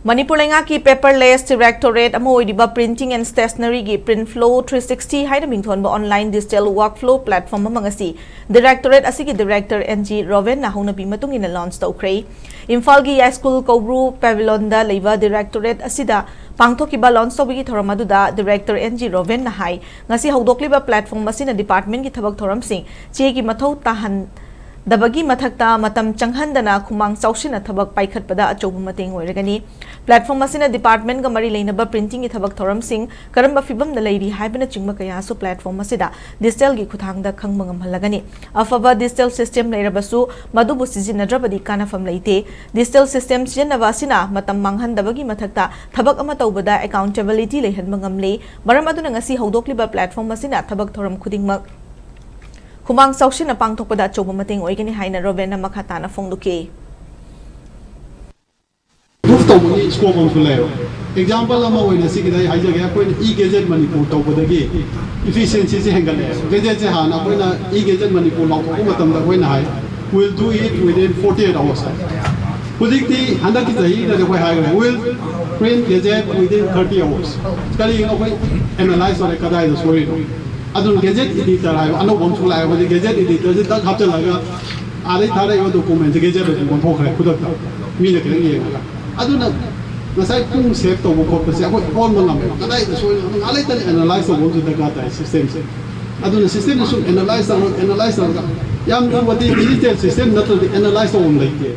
Manipur ki paperless directorate amoidiba printing and stationery gi print flow 360 haida mingthon ba online digital workflow platform amangasi directorate asigi director NG Roven na hona bi matung ina launch Toukhre Imphal gi high school Kobru pavilion da leiba directorate asida pangthokiba launch tawigi thoram aduda director NG Roven na hai ngasi hodokliba platform masina department gi thabak thoram sing che gi mathau tahan Dabagi mathakta matam changhandana khumang chaushina thabak paikhat pada achobu mateng oiragani platform masina department ga mari leinaba printing gi thabak thoram sing karamba fibam na leiri haibana chingma kaya su platform masida digital gi khuthang da khangmangam halagani afaba digital system leirabasu madubu sijinadrabadi kana fam leite digital system sijanaba sina matam manghandabagi mathakta thabak ama tawbada accountability lehanmangamle maram aduna ngasi hodokliba platform masina thabak thoram khudingmak Kumang sausin na pangtokpada chobo mating oigani haina Rovena makhatana fongduke. Proof to muni scope on fulay. Example ama wena sikidai haja gaya koin e-gadget Manipur tawbadagi efficiency se hengale. Gadget se hana koina e-gadget Manipur lawko matam da koina hai will do it within 48 hours. Pudikti handa ki jahi na koi hai will print gadget within 30 hours. Kali ino koi analyze ore kadai da story do. Adun gadget editor hai ano bom chula hai wadi gadget editor se tak hapte laga are thare yo document gadget do bom thokre khudak ta mi ne keng ye ga aduna nasai pung save to bo ko se ko on mangam kadai so alai tan analyze to bom da ka ta system se aduna system so analyze ga yam wadi digital system not to analyze to bom lai ke